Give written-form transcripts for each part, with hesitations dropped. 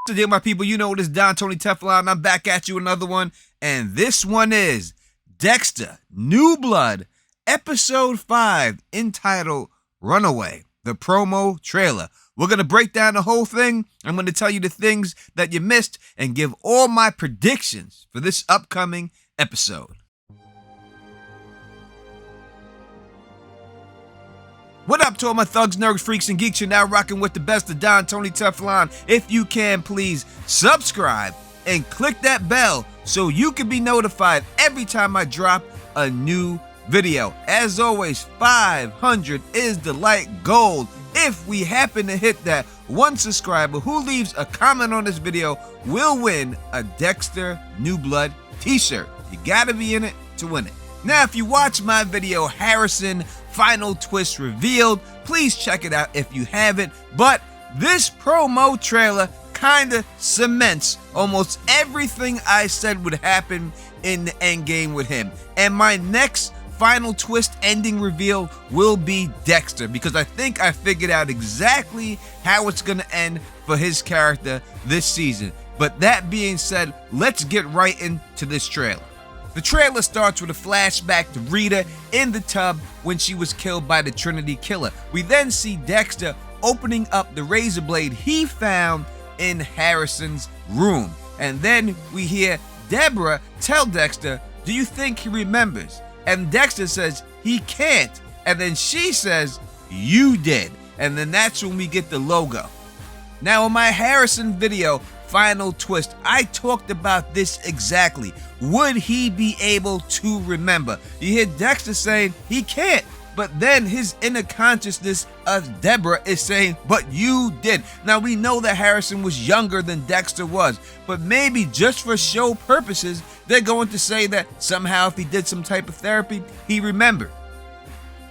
So dear my people, you know it is Don Tony Teflon. I'm back at you another one. And this one is Dexter New Blood, Episode 5, entitled Runaway, the promo trailer. We're going to break down the whole thing. I'm going to tell you the things that you missed and give all my predictions for this upcoming episode. What up to all my thugs, nerds, freaks, and geeks? You're now rocking with the best of Don Tony Teflon. If you can, please subscribe and click that bell so you can be notified every time I drop a new video. As always, 500 is the like goal. If we happen to hit that, one subscriber who leaves a comment on this video will win a Dexter New Blood t-shirt. You gotta be in it to win it. Now, if you watch my video, Harrison Final Twist Revealed, please check it out if you haven't. But this promo trailer kinda cements almost everything I said would happen in the endgame with him. And my next final twist ending reveal will be Dexter, because I think I figured out exactly how it's gonna end for his character this season. But that being said, let's get right into this trailer. The trailer starts with a flashback to Rita in the tub when she was killed by the Trinity Killer. We then see Dexter opening up the razor blade he found in Harrison's room. And then we hear Deborah tell Dexter, "Do you think he remembers?" And Dexter says, "He can't." And then she says, "You did." And then that's when we get the logo. Now in my Harrison video, Final Twist, I talked about this exactly. Would he be able to remember? You hear Dexter saying he can't, but then his inner consciousness of Deborah is saying, "But you did." Now we know that Harrison was younger than Dexter was, but maybe just for show purposes, they're going to say that somehow if he did some type of therapy, he remembered.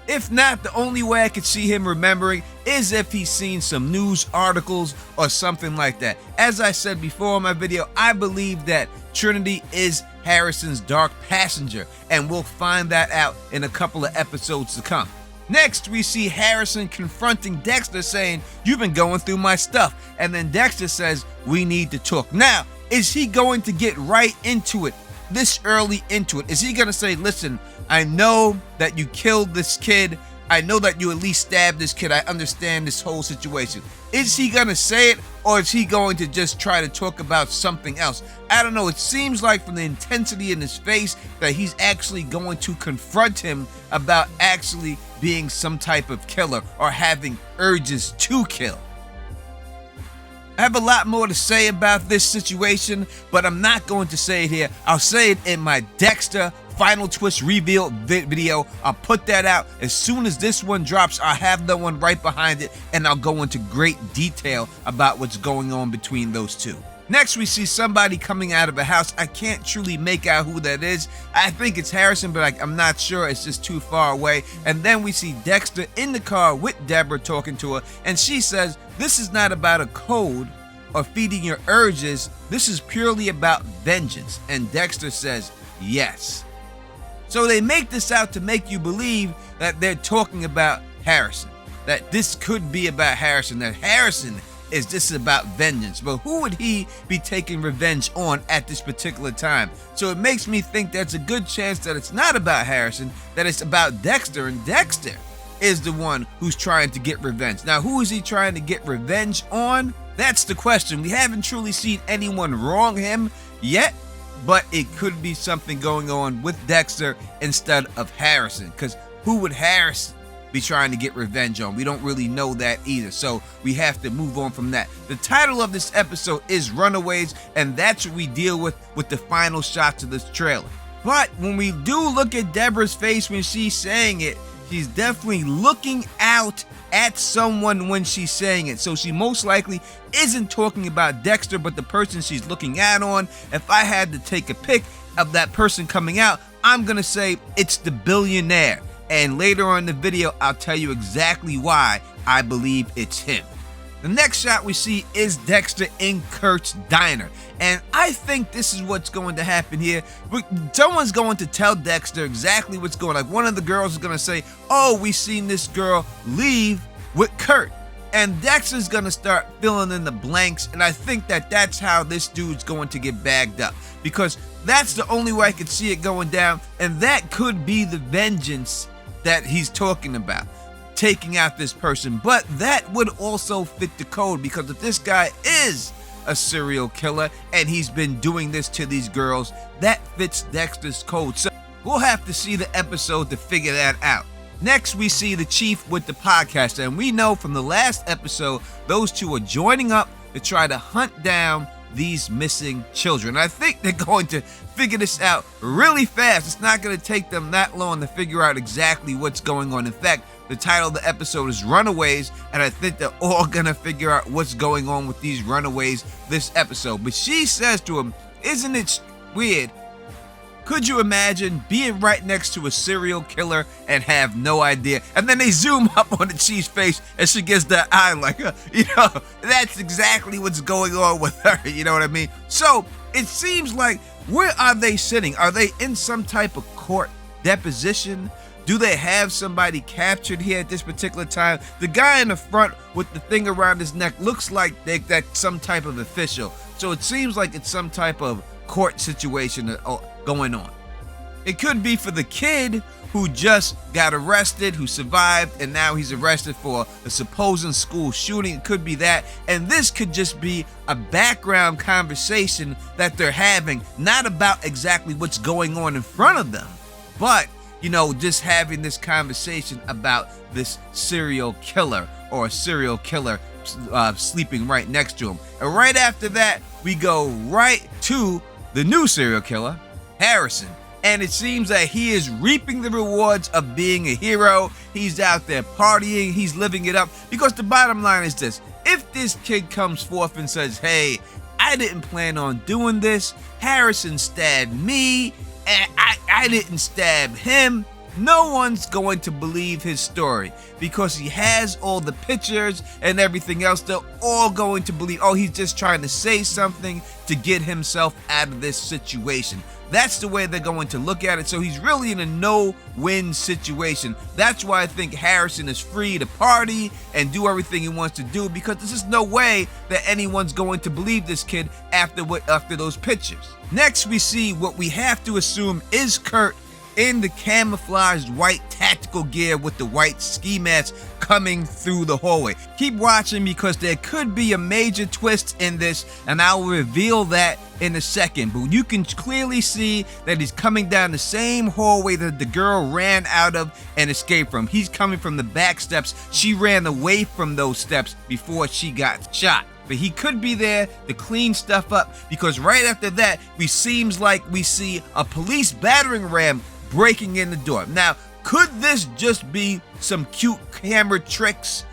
If not, the only way I could see him remembering is if he's seen some news articles or something like that. As I said before in my video, I believe that Trinity is Harrison's dark passenger, and we'll find that out in a couple of episodes to come. Next, we see Harrison confronting Dexter saying, "You've been going through my stuff." And then Dexter says, "We need to talk." Now, is he going to get right into it? This early into it? Is he gonna say, "Listen, I know that you killed this kid. I know that you at least stabbed this kid. I understand this whole situation." Is he gonna say it, or is he going to just try to talk about something else? I don't know. It seems like from the intensity in his face that he's actually going to confront him about actually being some type of killer or having urges to kill. I have a lot more to say about this situation, but I'm not going to say it here. I'll say it in my Dexter Final Twist Reveal video. I'll put that out as soon as this one drops. I'll have the one right behind it, and I'll go into great detail about what's going on between those two. Next, we see somebody coming out of a house. I can't truly make out who that is. I think it's Harrison, but I'm not sure. It's just too far away. And then we see Dexter in the car with Deborah talking to her, and she says, "This is not about a code or feeding your urges. This is purely about vengeance." And Dexter says, "Yes." So they make this out to make you believe that they're talking about Harrison, that this could be about Harrison, that Harrison is just about vengeance. But who would he be taking revenge on at this particular time? So it makes me think there's a good chance that it's not about Harrison, that it's about Dexter, and Dexter is the one who's trying to get revenge. Now, who is he trying to get revenge on? That's the question. We haven't truly seen anyone wrong him yet, but it could be something going on with Dexter instead of Harrison, because who would Harrison be trying to get revenge on? We don't really know that either, so we have to move on from that. The title of this episode is Runaways, and that's what we deal with the final shots of this trailer. But when we do look at Deborah's face when she's saying it, she's definitely looking out at someone when she's saying it. So she most likely isn't talking about Dexter, but the person she's looking out on. If I had to take a pic of that person coming out, I'm gonna say it's the billionaire. And later on in the video, I'll tell you exactly why I believe it's him. The next shot we see is Dexter in Kurt's diner. And I think this is what's going to happen here. Someone's going to tell Dexter exactly what's going on. Like one of the girls is going to say, "Oh, we seen this girl leave with Kurt." And Dexter's gonna start filling in the blanks, and I think that that's how this dude's going to get bagged up, because that's the only way I could see it going down, and that could be the vengeance that he's talking about, taking out this person. But that would also fit the code, because if this guy is a serial killer and he's been doing this to these girls, that fits Dexter's code. So we'll have to see the episode to figure that out. Next, we see the chief with the podcast, and we know from the last episode, those two are joining up to try to hunt down these missing children. I think they're going to figure this out really fast. It's not going to take them that long to figure out exactly what's going on. In fact, the title of the episode is Runaways, and I think they're all going to figure out what's going on with these runaways this episode. But she says to him, "Isn't it weird? Could you imagine being right next to a serial killer and have no idea?" And then they zoom up on the chief's face and she gives that eye like, that's exactly what's going on with her. You know what I mean? So it seems like, where are they sitting? Are they in some type of court deposition? Do they have somebody captured here at this particular time? The guy in the front with the thing around his neck looks like that's some type of official. So it seems like it's some type of court situation going on. It could be for the kid who just got arrested, who survived, and now he's arrested for a supposed school shooting. It could be that. And this could just be a background conversation that they're having, not about exactly what's going on in front of them, but just having this conversation about this serial killer, or a serial killer sleeping right next to him. And right after that, we go right to the new serial killer, Harrison. And it seems that he is reaping the rewards of being a hero. He's out there partying, he's living it up. Because the bottom line is this: if this kid comes forth and says, "Hey, I didn't plan on doing this, Harrison stabbed me, and I didn't stab him," no one's going to believe his story, because he has all the pictures and everything else. They're all going to believe, oh, he's just trying to say something to get himself out of this situation. That's the way they're going to look at it. So he's really in a no-win situation. That's why I think Harrison is free to party and do everything he wants to do, because there's just no way that anyone's going to believe this kid after those pictures. Next, we see what we have to assume is Kurt in the camouflaged white tactical gear with the white ski mask coming through the hallway. Keep watching, because there could be a major twist in this, and I'll reveal that in a second. But you can clearly see that he's coming down the same hallway that the girl ran out of and escaped from. He's coming from the back steps. She ran away from those steps before she got shot. But he could be there to clean stuff up, because right after that, we see a police battering ram breaking in the door. Now, could this just be some cute camera tricks?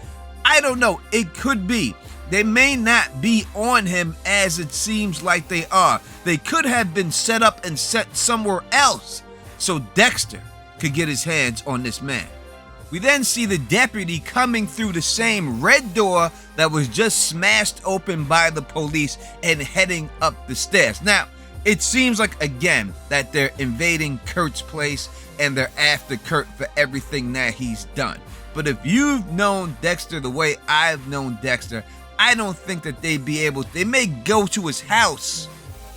I don't know. It could be. They may not be on him as it seems like they are. They could have been set up and set somewhere else so Dexter could get his hands on this man. We then see the deputy coming through the same red door that was just smashed open by the police and heading up the stairs. Now, it seems like, again, that they're invading Kurt's place and they're after Kurt for everything that he's done. But if you've known Dexter the way I've known Dexter, I don't think that they'd be able to. They may go to his house,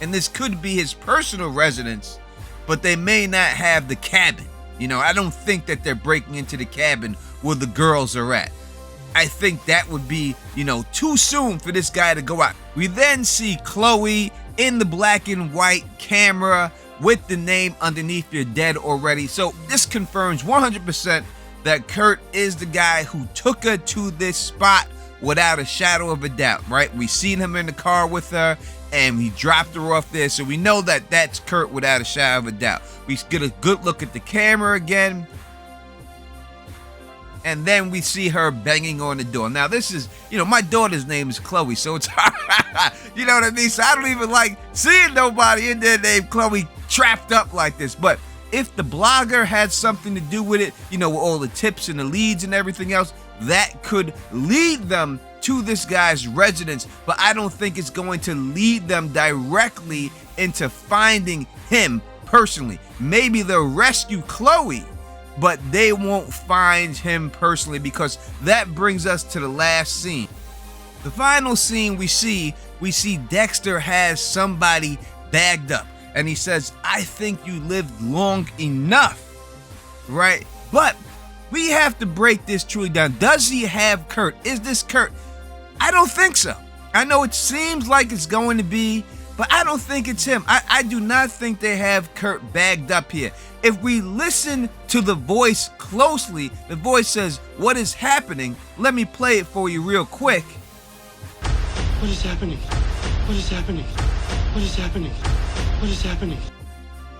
and this could be his personal residence, but they may not have the cabin. I don't think that they're breaking into the cabin where the girls are at. I think that would be, too soon for this guy to go out. We then see Chloe in the black and white camera with the name underneath "You're dead already." So this confirms 100% that Kurt is the guy who took her to this spot without a shadow of a doubt, right? We seen him in the car with her, and he dropped her off there, so we know that that's Kurt without a shadow of a doubt. We get a good look at the camera again, and then we see her banging on the door. Now, this is, my daughter's name is Chloe, so it's hard. You know what I mean? So I don't even like seeing nobody in there named Chloe trapped up like this. But if the blogger had something to do with it, with all the tips and the leads and everything else, that could lead them to this guy's residence. But I don't think it's going to lead them directly into finding him personally. Maybe they'll rescue Chloe but they won't find him personally, because that brings us to the last scene. The final scene we see Dexter has somebody bagged up, and he says, "I think you lived long enough," right? But we have to break this truly down. Does he have Kurt? Is this Kurt? I don't think so. I know it seems like it's going to be, but I don't think it's him. I do not think they have Kurt bagged up here. If we listen to the voice closely, the voice says, "What is happening?" Let me play it for you real quick. What is happening? What is happening? What is happening? What is happening?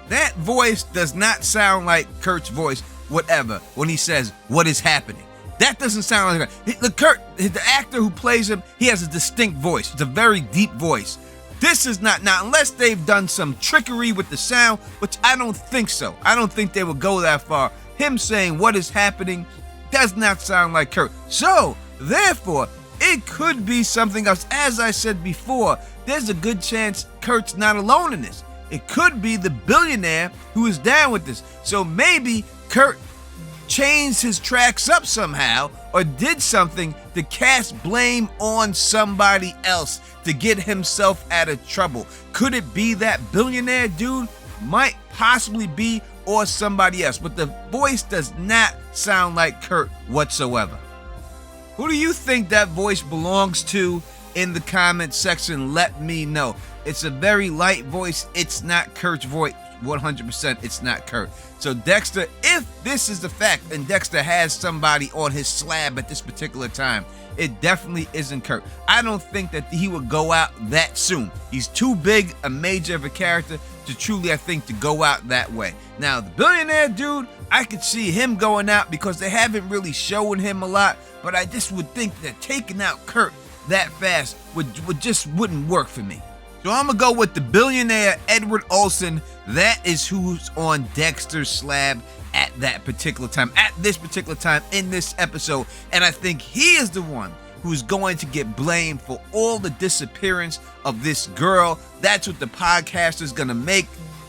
That voice does not sound like Kurt's voice, whatever, when he says, "What is happening?" That doesn't sound like Kurt. The actor who plays him, he has a distinct voice. It's a very deep voice. This is not, now unless they've done some trickery with the sound, which I don't think so. I don't think they would go that far. Him saying, "What is happening?" does not sound like Kurt. So, therefore, it could be something else. As I said before, there's a good chance Kurt's not alone in this. It could be the billionaire who is down with this. So maybe Kurt changed his tracks up somehow, or did something to cast blame on somebody else to get himself out of trouble. Could it be that billionaire dude? Might possibly be, or somebody else. But the voice does not sound like Kurt whatsoever. Who do you think that voice belongs to? In the comment section, let me know. It's a very light voice. It's not Kurt's voice. 100% it's not Kurt. So Dexter, if this is the fact and Dexter has somebody on his slab at this particular time, it definitely isn't Kurt. I don't think that he would go out that soon. He's too big a major of a character to truly, I think, to go out that way. Now, the billionaire dude, I could see him going out because they haven't really shown him a lot, but I just would think that taking out Kurt that fast wouldn't work for me. So I'm gonna go with the billionaire Edward Olsen. That is who's on Dexter's slab at that particular time, at this particular time in this episode. And I think he is the one who's going to get blamed for all the disappearance of this girl. That's what the podcast is gonna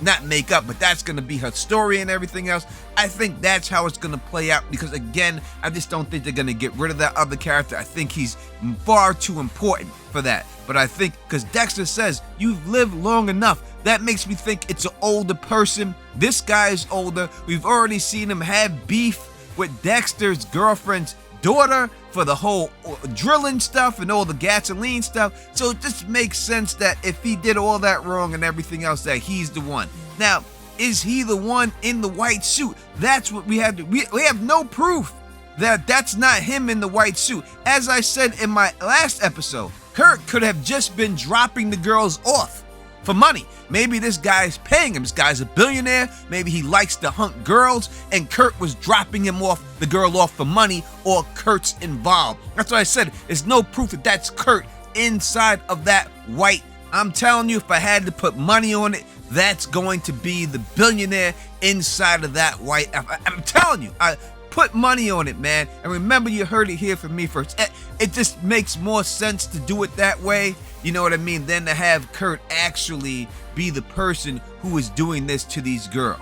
not make up, but that's gonna be her story and everything else. I think that's how it's gonna play out, because again, I just don't think they're gonna get rid of that other character. I think he's far too important for that. But I think, because Dexter says, "You've lived long enough," that makes me think it's an older person. This guy is older. We've already seen him have beef with Dexter's girlfriend's daughter for the whole drilling stuff and all the gasoline stuff. So it just makes sense that if he did all that wrong and everything else, that he's the one. Now, is he the one in the white suit? That's what we have to, we have no proof that that's not him in the white suit. As I said in my last episode, Kurt could have just been dropping the girls off for money. Maybe this guy's paying him. This guy's a billionaire. Maybe he likes to hunt girls, and Kurt was dropping the girl off for money, or Kurt's involved. That's what I said. There's no proof that that's Kurt inside of that white. I'm telling you, if I had to put money on it, that's going to be the billionaire inside of that white. I'm telling you, I put money on it, man. And remember, you heard it here from me first. It just makes more sense to do it that way, you know what I mean, than to have Kurt actually be the person who is doing this to these girls.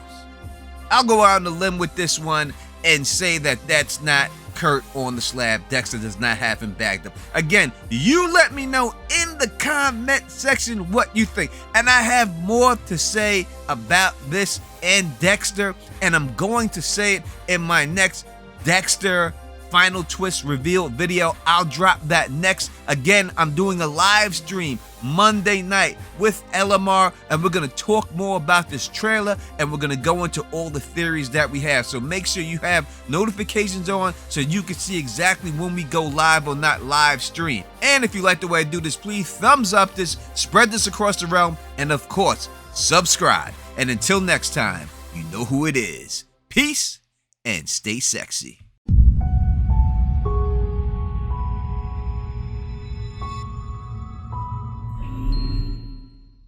I'll go out on a limb with this one and say that that's not Kurt on the slab. Dexter does not have him bagged up. Again, you let me know in the comment section what you think. And I have more to say about this and Dexter, and I'm going to say it in my next Dexter final twist reveal video. I'll drop that next. Again, I'm doing a live stream Monday night with LMR, and we're going to talk more about this trailer, and we're going to go into all the theories that we have. So make sure you have notifications on so you can see exactly when we go live or not live stream. And if you like the way I do this, please thumbs up this, spread this across the realm, and of course, subscribe. And until next time, you know who it is. Peace and stay sexy.